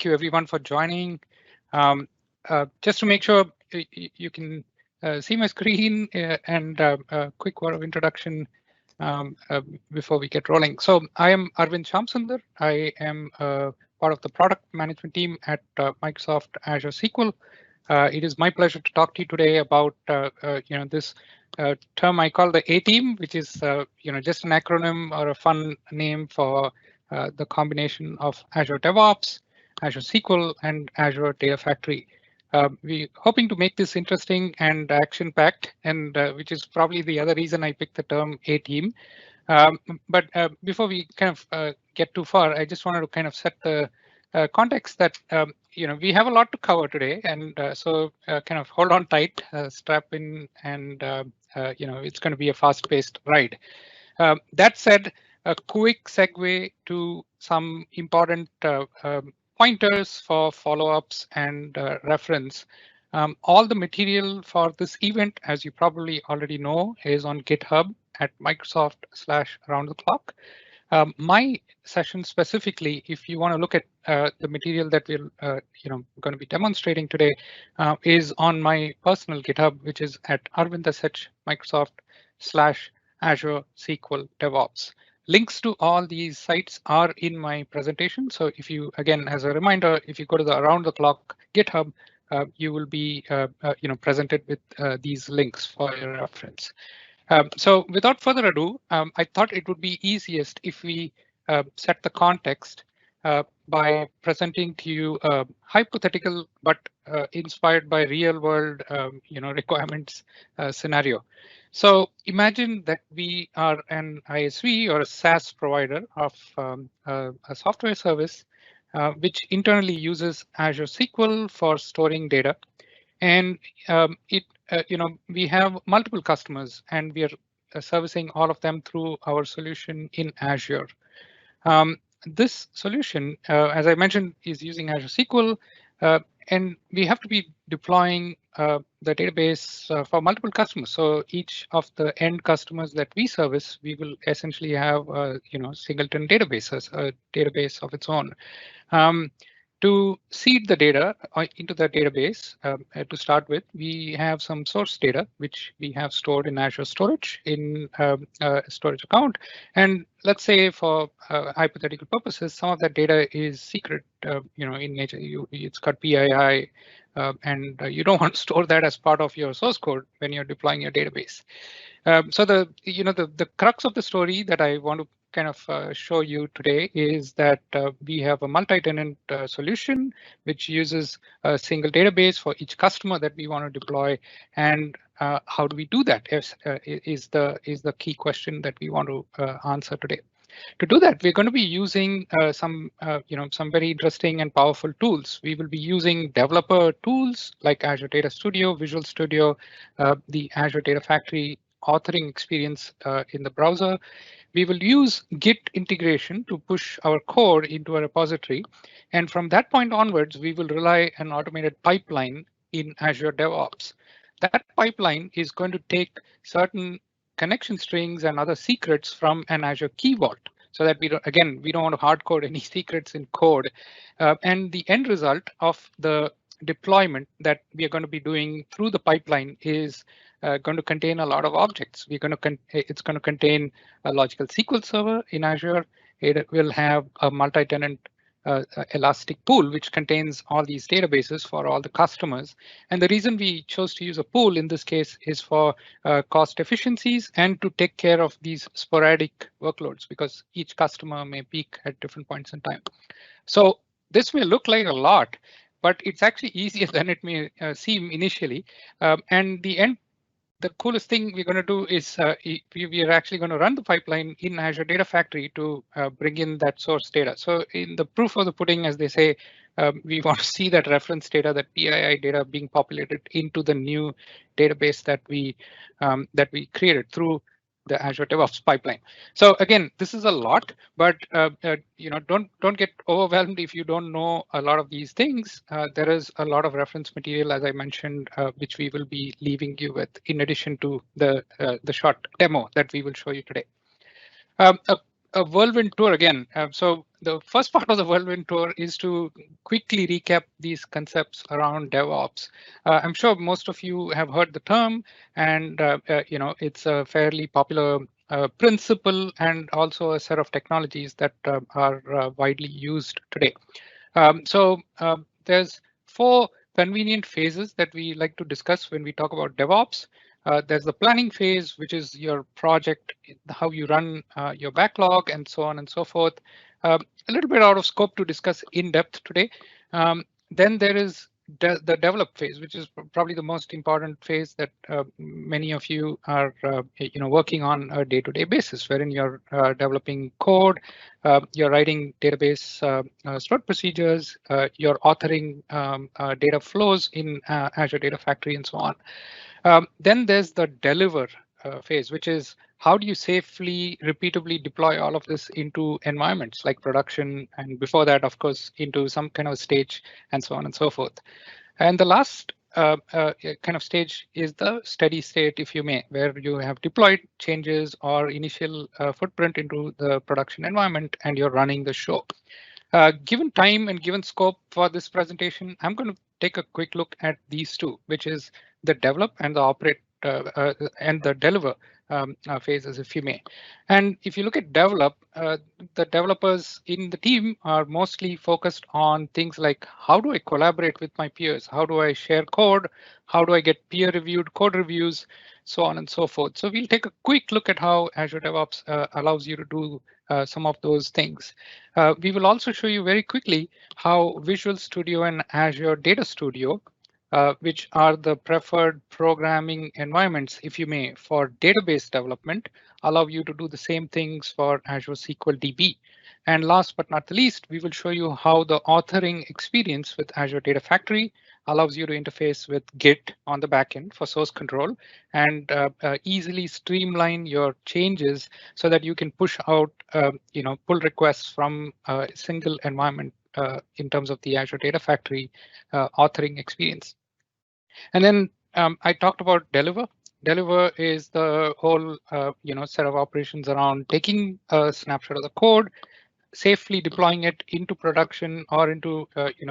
thank you everyone for joining. Just to make sure you can see my screen and a quick word of introduction before we get rolling. So I am Arvind Shyamsundar. I am part of the product management team at Microsoft Azure SQL. It is my pleasure to talk to you today about this term I call the Ateam, which is just an acronym or a fun name for the combination of Azure DevOps, Azure SQL, and Azure Data Factory. We're hoping to make this interesting and action-packed, and which is probably the other reason I picked the term Ateam. But before we kind of get too far, I just wanted to kind of set the context that we have a lot to cover today, and so kind of hold on tight, strap in, and it's going to be a fast-paced ride. That said, a quick segue to some important pointers for follow-ups and reference. All the material for this event, as you probably already know, is on GitHub at Microsoft/round-the-clock. My session specifically, if you want to look at the material that we're going to be demonstrating today, is on my personal GitHub, which is at Arvind Microsoft/Azure SQL DevOps. Links to all these sites are in my presentation. So if you, again, as a reminder, if you go to the around the clock GitHub, you will be presented with these links for your reference. So without further ado, I thought it would be easiest if we set the context by presenting to you a hypothetical but inspired by real world requirements scenario. So imagine that we are an ISV or a SaaS provider of a software service which internally uses Azure SQL for storing data. And we have multiple customers, and we are servicing all of them through our solution in Azure. This solution, as I mentioned, is using Azure SQL, and we have to be deploying the database for multiple customers. So each of the end customers that we service, we will essentially have singleton databases, a database of its own. To seed the data into the database, to start with, we have some source data, which we have stored in Azure Storage in a storage account. And let's say for hypothetical purposes, some of that data is secret, in nature. It's got PII, and you don't want to store that as part of your source code when you're deploying your database. So the crux of the story that I want to kind of show you today is that we have a multi-tenant solution which uses a single database for each customer that we want to deploy. And how do we do that is the key question that we want to answer today. To do that, we're going to be using some very interesting and powerful tools. We will be using developer tools like Azure Data Studio, Visual Studio, the Azure Data Factory authoring experience in the browser. We will use Git integration to push our code into a repository. And from that point onwards, we will rely on an automated pipeline in Azure DevOps. That pipeline is going to take certain connection strings and other secrets from an Azure Key Vault, so that we don't want to hard code any secrets in code. And the end result of the deployment that we are going to be doing through the pipeline is going to contain a lot of objects. It's going to contain a logical SQL server in Azure. It will have a multi-tenant elastic pool, which contains all these databases for all the customers. And the reason we chose to use a pool in this case is for cost efficiencies and to take care of these sporadic workloads, because each customer may peak at different points in time. So this may look like a lot, but it's actually easier than it may seem initially. And the coolest thing we're going to do is we are actually going to run the pipeline in Azure Data Factory to bring in that source data. So in the proof of the pudding, as they say, we want to see that reference data, that PII data being populated into the new database that we created through the Azure DevOps pipeline. So again, this is a lot, but don't get overwhelmed if you don't know a lot of these things. There is a lot of reference material, as I mentioned, which we will be leaving you with, in addition to the short demo that we will show you today. A a whirlwind tour again. So the first part of the whirlwind tour is to quickly recap these concepts around DevOps. I'm sure most of you have heard the term, and it's a fairly popular principle and also a set of technologies that are widely used today. There's four convenient phases that we like to discuss when we talk about DevOps. There's the planning phase, which is your project, how you run your backlog, and so on and so forth. A little bit out of scope to discuss in depth today. Then there is the develop phase, which is probably the most important phase that many of you are working on a day-to-day basis, wherein you're developing code, you're writing database stored procedures, you're authoring data flows in Azure Data Factory, and so on. Then there's the deliver phase, which is how do you safely, repeatably deploy all of this into environments like production, and before that, of course, into some kind of stage, and so on and so forth. And the last kind of stage is the steady state, if you may, where you have deployed changes or initial footprint into the production environment and you're running the show. Given time and given scope for this presentation, I'm going to take a quick look at these two, which is the develop and the operate and the deliver phases, if you may. And if you look at develop, the developers in the team are mostly focused on things like how do I collaborate with my peers? How do I share code? How do I get peer reviewed code reviews? So on and so forth. So we'll take a quick look at how Azure DevOps allows you to do some of those things. We will also show you very quickly how Visual Studio and Azure Data Studio, which are the preferred programming environments, if you may, for database development, allow you to do the same things for Azure SQL DB. And last but not the least, we will show you how the authoring experience with Azure Data Factory allows you to interface with Git on the backend for source control and easily streamline your changes so that you can push out, pull requests from a single environment in terms of the Azure Data Factory authoring experience. And then I talked about deliver. Deliver is the whole set of operations around taking a snapshot of the code, safely deploying it into production or into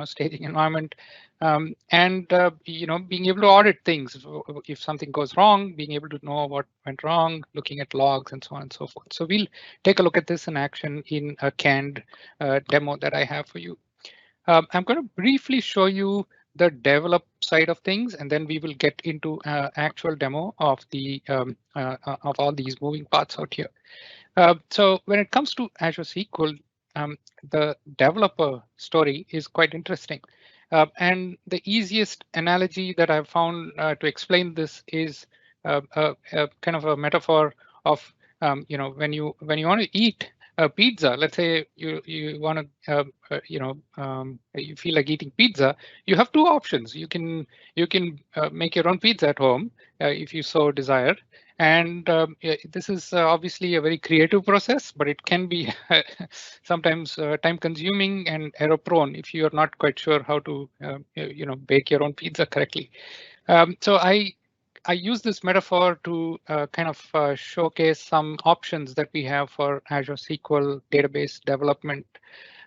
staging environment, and being able to audit things if something goes wrong, being able to know what went wrong, looking at logs, and so on and so forth. So we'll take a look at this in action in a canned demo that I have for you. I'm going to briefly show you the develop side of things, and then we will get into actual demo of the of all these moving parts out here. So when it comes to Azure SQL, the developer story is quite interesting. And the easiest analogy that I've found to explain this is kind of a metaphor of when you want to eat a pizza. Let's say you want to you feel like eating pizza. You have two options. You can make your own pizza at home if you so desire. And this is obviously a very creative process, but it can be sometimes time consuming and error prone if you are not quite sure how to bake your own pizza correctly. So I use this metaphor to kind of showcase some options that we have for Azure SQL database development.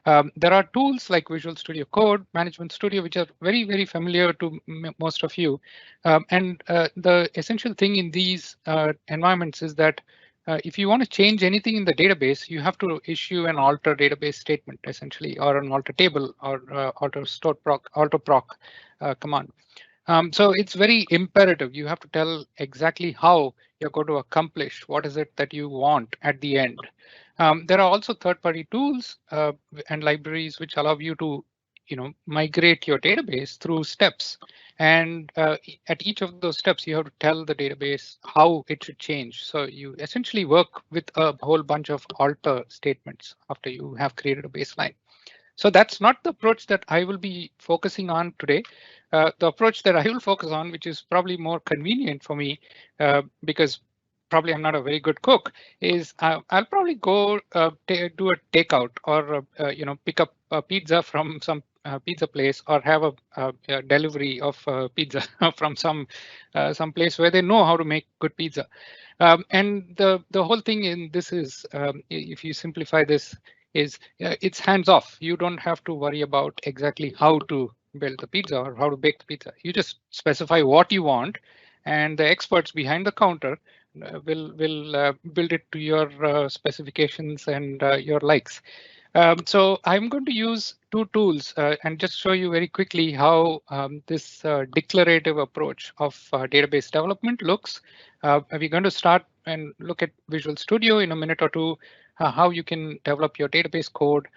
There are tools like Visual Studio Code, Management Studio, which are very, very familiar to most of you. The essential thing in these environments is that if you want to change anything in the database, you have to issue an alter database statement, essentially, or an alter table or alter stored proc, alter proc command. So it's very imperative. You have to tell exactly how you're going to accomplish what is it that you want at the end. There are also third-party tools and libraries which allow you to, migrate your database through steps. And at each of those steps, you have to tell the database how it should change. So you essentially work with a whole bunch of alter statements after you have created a baseline. So that's not the approach that I will be focusing on today. The approach that I will focus on, which is probably more convenient for me, because probably I'm not a very good cook, is I'll probably go do a takeout or pick up a pizza from some pizza place or have a delivery of pizza from some place where they know how to make good pizza. And the whole thing in this is, if you simplify this, is it's hands off. You don't have to worry about exactly how to build the pizza or how to bake the pizza. You just specify what you want, and the experts behind the counter will build it to your specifications and your likes. So I'm going to use two tools and just show you very quickly how this declarative approach of database development looks. We're going to start and look at Visual Studio in a minute or two, how you can develop your database code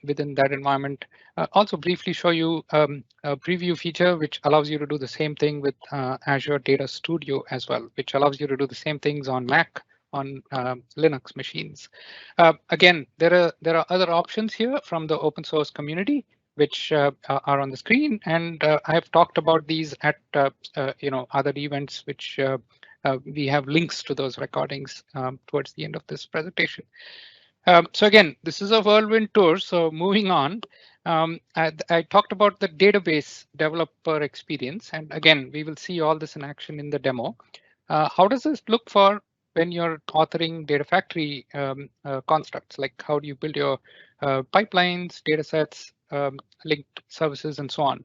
within that environment. Also briefly show you a preview feature, which allows you to do the same thing with Azure Data Studio as well, which allows you to do the same things on Mac, on Linux machines. Again, there are other options here from the open source community, which are on the screen, and I have talked about these at other events, which we have links to those recordings towards the end of this presentation. So again, this is a whirlwind tour. So moving on, I talked about the database developer experience, and again, we will see all this in action in the demo. How does this look for when you're authoring Data Factory constructs? Like how do you build your pipelines, data sets, linked services, and so on?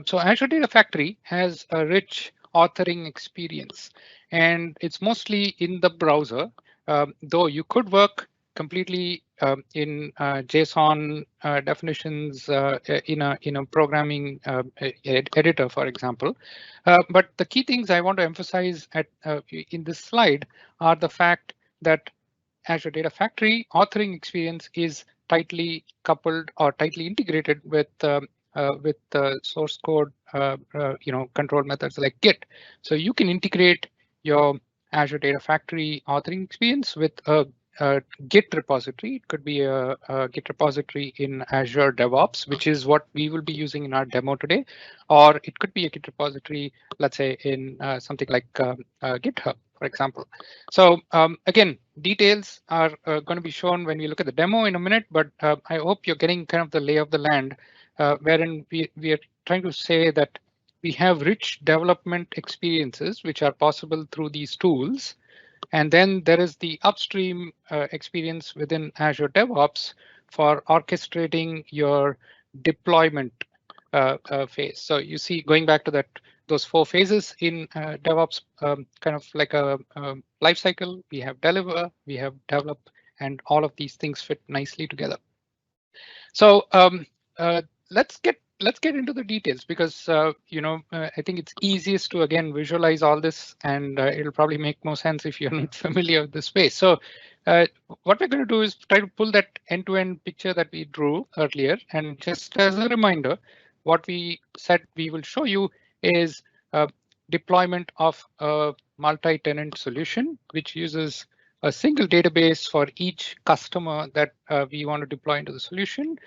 So Azure Data Factory has a rich authoring experience, and it's mostly in the browser, though you could work completely in JSON definitions in a programming editor, for example. But the key things I want to emphasize in this slide are the fact that Azure Data Factory authoring experience is tightly coupled or tightly integrated with source code, control methods like Git. So you can integrate your Azure Data Factory authoring experience with a Git repository. It could be a Git repository in Azure DevOps, which is what we will be using in our demo today, or it could be a Git repository, let's say in something like GitHub, for example. So again, details are going to be shown when we look at the demo in a minute, but I hope you're getting kind of the lay of the land, wherein we are trying to say that we have rich development experiences which are possible through these tools. And then there is the upstream experience within Azure DevOps for orchestrating your deployment phase. So you see, going back to those four phases in DevOps, kind of like a life cycle, we have deliver, we have develop, and all of these things fit nicely together. So let's get into the details, because I think it's easiest to again visualize all this, and it'll probably make more sense if you're not familiar with the space. So what we're going to do is try to pull that end-to-end picture that we drew earlier, and just as a reminder, what we said we will show you is deployment of a multi-tenant solution, which uses a single database for each customer that we want to deploy into the solution,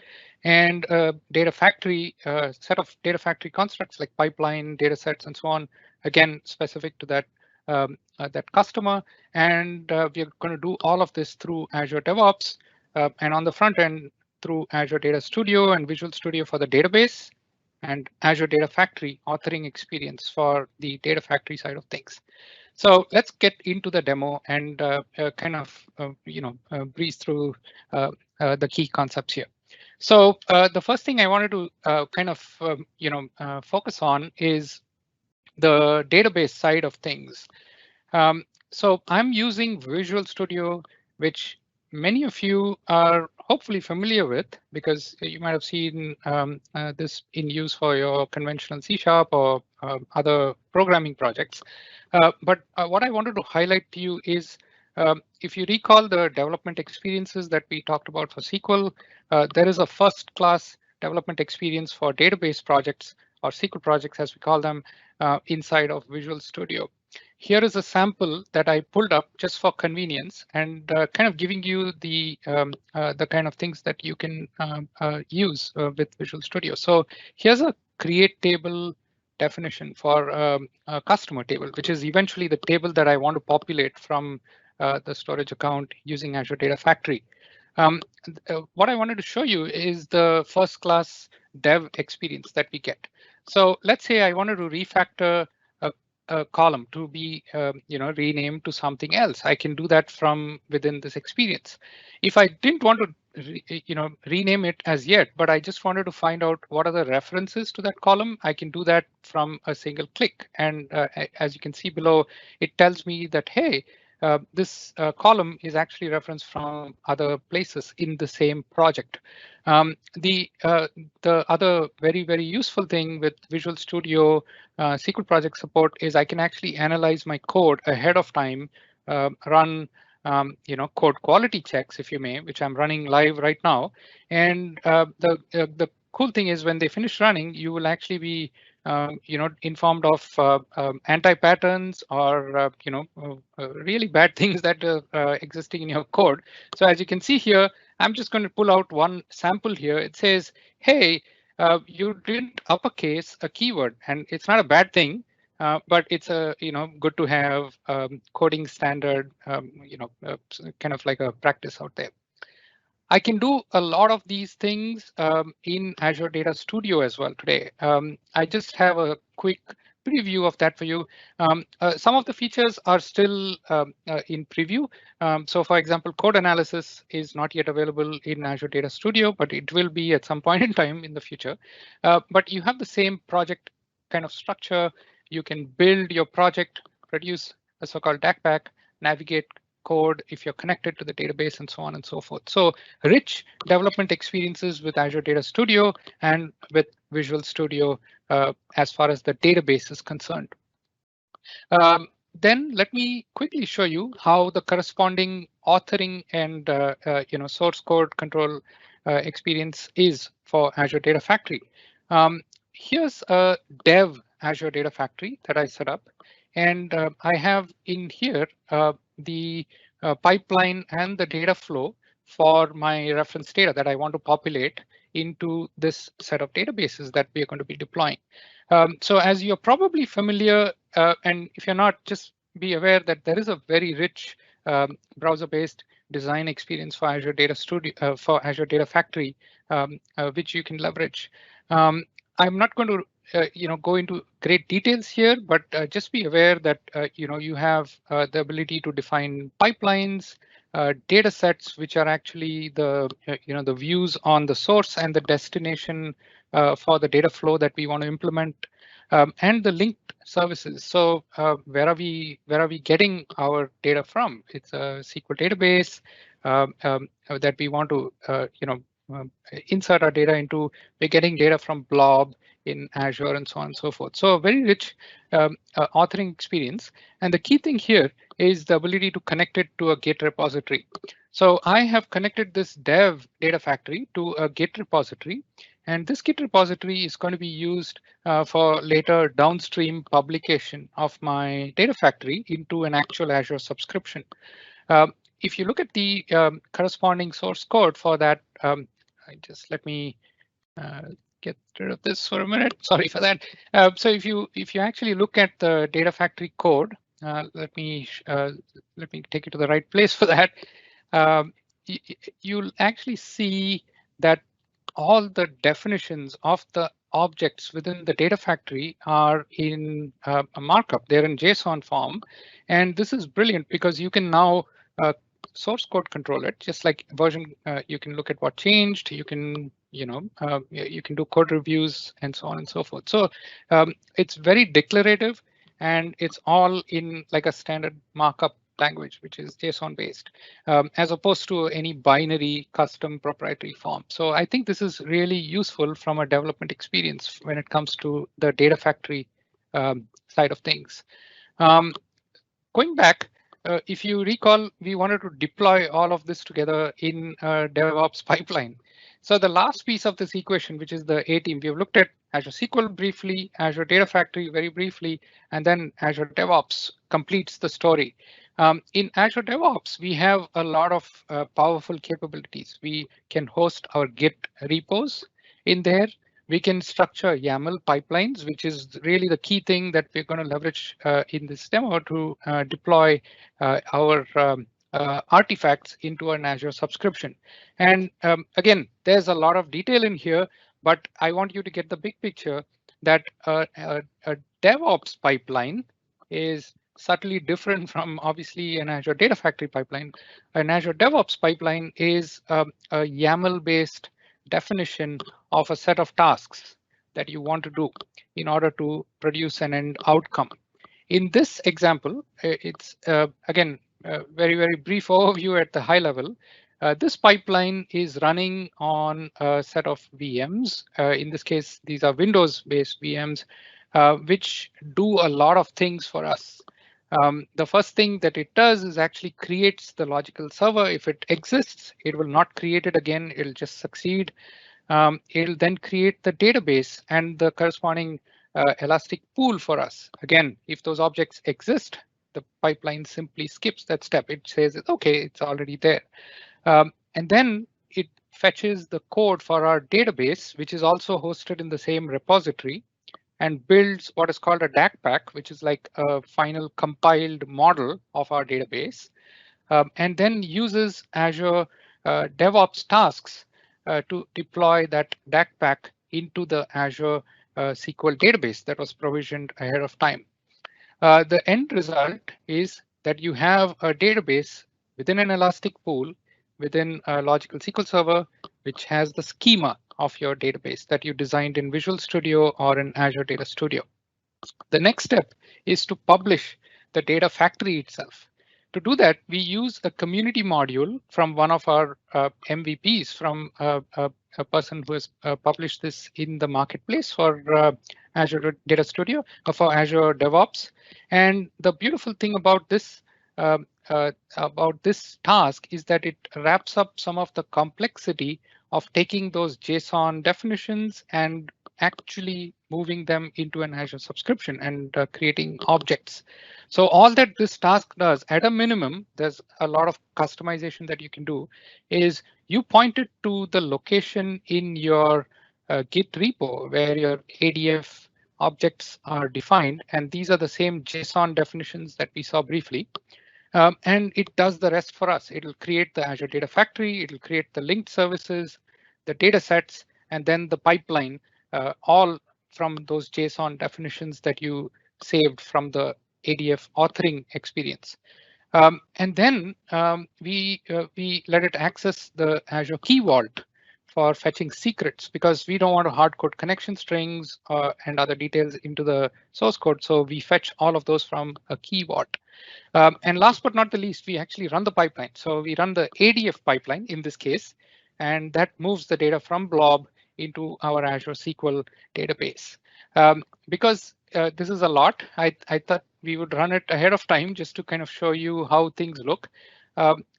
and data factory set of data factory constructs like pipeline, data sets, and so on, again specific to that that customer. And we're going to do all of this through Azure DevOps, and on the front end through Azure Data Studio and Visual Studio for the database, and Azure Data Factory authoring experience for the data factory side of things. So let's get into the demo and kind of breeze through the key concepts here. So the first thing I wanted to kind of focus on is the database side of things. So I'm using Visual Studio, which many of you are hopefully familiar with, because you might have seen this in use for your conventional C# or other programming projects. But what I wanted to highlight to you is, if you recall the development experiences that we talked about for SQL, there is a first-class development experience for database projects, or SQL projects as we call them, inside of Visual Studio. Here is a sample that I pulled up just for convenience, and kind of giving you the kind of things that you can use with Visual Studio. So here's a create table definition for a customer table, which is eventually the table that I want to populate from the storage account using Azure Data Factory. What I wanted to show you is the first class dev experience that we get. So let's say I wanted to refactor a column to be renamed to something else. I can do that from within this experience. If I didn't want to rename it as yet, but I just wanted to find out what are the references to that column, I can do that from a single click. And as you can see below, it tells me that, hey, this column is actually referenced from other places in the same project. The other very useful thing with Visual Studio SQL project support is I can actually analyze my code ahead of time, run code quality checks, if you may, which I'm running live right now. And the cool thing is when they finish running, you will actually be informed of anti-patterns or really bad things that are existing in your code. So as you can see here, I'm just going to pull out one sample here. It says, hey, you didn't uppercase a keyword, and it's not a bad thing, but it's a good to have coding standard, kind of like a practice out there. I can do a lot of these things in Azure Data Studio as well today. I just have a quick preview of that for you. Some of the features are still in preview. So for example, code analysis is not yet available in Azure Data Studio, but it will be at some point in time in the future. But you have the same project kind of structure. You can build your project, produce a so-called DAC pack, navigate code if you're connected to the database, and so on and so forth. So rich development experiences with Azure Data Studio and with Visual Studio as far as the database is concerned. Then let me quickly show you how the corresponding authoring and source code control experience is for Azure Data Factory. Here's a dev Azure Data Factory that I set up, and I have in here the pipeline and the data flow for my reference data that I want to populate into this set of databases that we are going to be deploying. So as you're probably familiar, and if you're not, just be aware that there is a very rich browser-based design experience for Azure Data Studio, for Azure Data Factory, which you can leverage. I'm not going to go into great details here, but just be aware that you have the ability to define pipelines, data sets, which are actually the the views on the source and the destination for the data flow that we want to implement, and the linked services. So where are we getting our data from? It's a SQL database that we want to insert our data into. We're getting data from Blob in Azure and so on and so forth. So a very rich authoring experience. And the key thing here is the ability to connect it to a Git repository. So I have connected this dev data factory to a Git repository. And this Git repository is going to be used for later downstream publication of my data factory into an actual Azure subscription. If you look at the corresponding source code for that, just let me get rid of this for a minute. Sorry for that. So if you actually look at the data factory code, let me take you to the right place for that. You'll actually see that all the definitions of the objects within the data factory are in a markup. They're in JSON form, and this is brilliant because you can now source code control it, just like version. You can look at what changed. You can you can do code reviews and so on and so forth. So it's very declarative, and it's all in like a standard markup language, which is JSON based, as opposed to any binary custom proprietary form. So I think this is really useful from a development experience when it comes to the data factory side of things. Going back, if you recall, we wanted to deploy all of this together in a DevOps pipeline. So the last piece of this equation, which is the Ateam, we have looked at Azure SQL briefly, Azure Data Factory very briefly, and then Azure DevOps completes the story. In Azure DevOps, we have a lot of powerful capabilities. We can host our Git repos in there. We can structure YAML pipelines, which is really the key thing that we're going to leverage in this demo to deploy our artifacts into an Azure subscription. And again, there's a lot of detail in here, but I want you to get the big picture that a DevOps pipeline is subtly different from obviously an Azure Data Factory pipeline. An Azure DevOps pipeline is a YAML-based definition of a set of tasks that you want to do in order to produce an end outcome. In this example, it's again a very brief overview at the high level. This pipeline is running on a set of VMs. In this case, these are Windows-based VMs, which do a lot of things for us. The first thing that it does is actually creates the logical server. If it exists, it will not create it again. It'll just succeed. It'll then create the database and the corresponding elastic pool for us. Again, if those objects exist, the pipeline simply skips that step. It says, OK, it's already there. And then it fetches the code for our database, which is also hosted in the same repository, and builds what is called a DAC pack, which is like a final compiled model of our database, and then uses Azure DevOps tasks to deploy that DAC pack into the Azure SQL database that was provisioned ahead of time. The end result is that you have a database within an elastic pool, within a logical SQL server, which has the schema of your database that you designed in Visual Studio or in Azure Data Studio. The next step is to publish the data factory itself. To do that, we use a community module from one of our MVPs, from a person who has published this in the marketplace for Azure Data Studio, for Azure DevOps. And the beautiful thing about this task is that it wraps up some of the complexity of taking those JSON definitions and actually moving them into an Azure subscription and creating objects. So all that this task does, at a minimum, there's a lot of customization that you can do, is you point it to the location in your Git repo where your ADF objects are defined. And these are the same JSON definitions that we saw briefly. And it does the rest for us. It'll create the Azure Data Factory, it'll create the linked services, the data sets, and then the pipeline, all from those JSON definitions that you saved from the ADF authoring experience. And then we let it access the Azure Key Vault for fetching secrets, because we don't want to hard code connection strings and other details into the source code. So we fetch all of those from a Key Vault. And last but not the least, we actually run the pipeline. So we run the ADF pipeline in this case, and that moves the data from blob into our Azure SQL database. Because this is a lot, I thought we would run it ahead of time just to kind of show you how things look.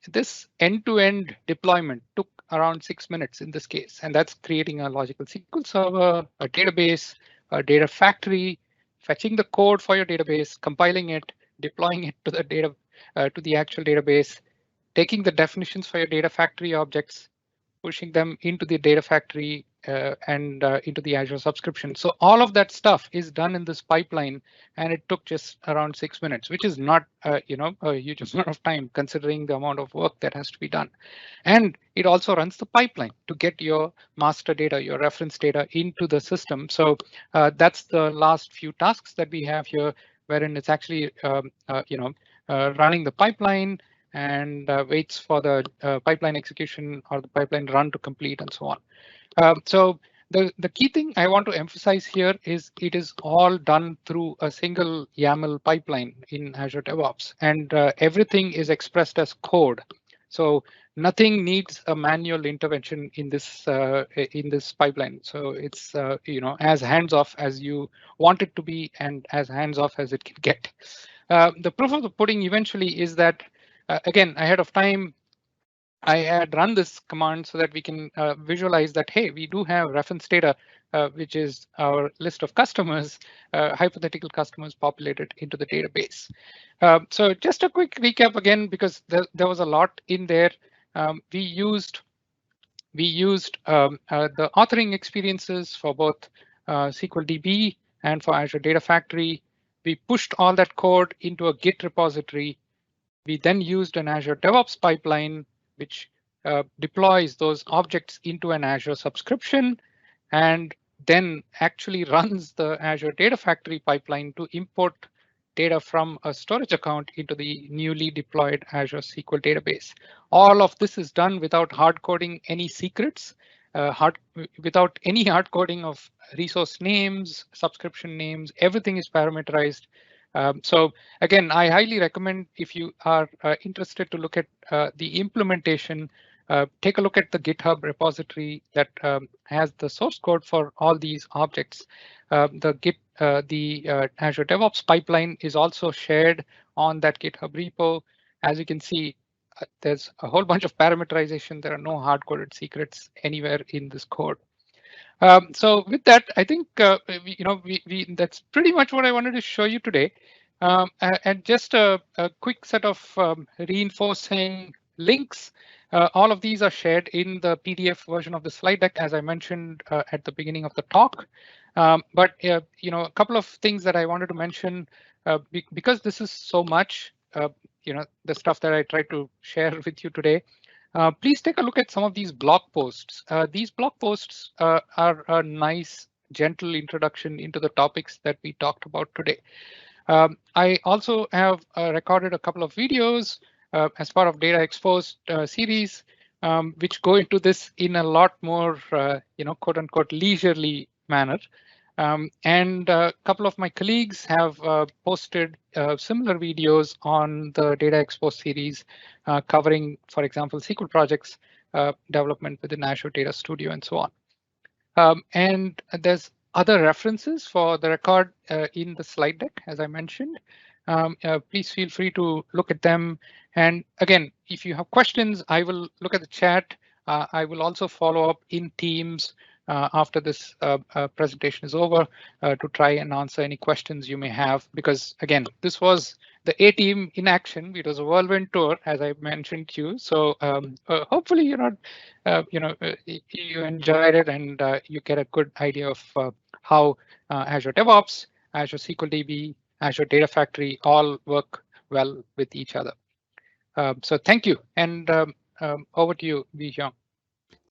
This end-to-end deployment took around 6 minutes in this case, and that's creating a logical SQL server, a database, a data factory, fetching the code for your database, compiling it, deploying it to the data to the actual database, taking the definitions for your data factory objects, pushing them into the data factory and into the Azure subscription. So all of that stuff is done in this pipeline, and it took just around 6 minutes, which is not a huge amount of time considering the amount of work that has to be done. And it also runs the pipeline to get your master data, your reference data into the system. So that's the last few tasks that we have here, wherein it's actually running the pipeline and waits for the pipeline execution or the pipeline run to complete and so on. So the key thing I want to emphasize here is it is all done through a single YAML pipeline in Azure DevOps, and everything is expressed as code. So nothing needs a manual intervention in this pipeline. So it's as hands-off as you want it to be and as hands-off as it can get. The proof of the pudding eventually is that again, ahead of time, I had run this command so that we can visualize that, hey, we do have reference data, which is our list of customers, hypothetical customers populated into the database. So just a quick recap again, because there was a lot in there. We used the authoring experiences for both SQL DB and for Azure Data Factory. We pushed all that code into a Git repository. We then used an Azure DevOps pipeline, which deploys those objects into an Azure subscription. and then actually runs the Azure Data Factory pipeline to import data from a storage account into the newly deployed Azure SQL database. All of this is done without hard coding any secrets, without any hard coding of resource names, subscription names. Everything is parameterized. So again, I highly recommend if you are interested to look at the implementation, take a look at the GitHub repository that has the source code for all these objects. The Azure DevOps pipeline is also shared on that GitHub repo. As you can see, there's a whole bunch of parameterization. There are no hard-coded secrets anywhere in this code. So with that, I think that's pretty much what I wanted to show you today. And just a quick set of reinforcing links. All of these are shared in the PDF version of the slide deck, as I mentioned at the beginning of the talk. But a couple of things that I wanted to mention, because this is so much, the stuff that I tried to share with you today. Please take a look at some of these blog posts. These blog posts are a nice, gentle introduction into the topics that we talked about today. I also have recorded a couple of videos as part of Data Exposed series, which go into this in a lot more, quote unquote, leisurely manner. And a couple of my colleagues have posted similar videos on the Data Exposed series covering, for example, SQL projects, development within Azure Data Studio, and so on. And there's other references for the record in the slide deck, as I mentioned. Please feel free to look at them. And again, if you have questions, I will look at the chat. I will also follow up in Teams after this presentation is over to try and answer any questions you may have, because again, this was the Ateam in action. It was a whirlwind tour, as I mentioned to you. So hopefully you enjoyed it and you get a good idea of how Azure DevOps, Azure SQL DB, Azure Data Factory all work well with each other. So thank you, and over to you, Vijay.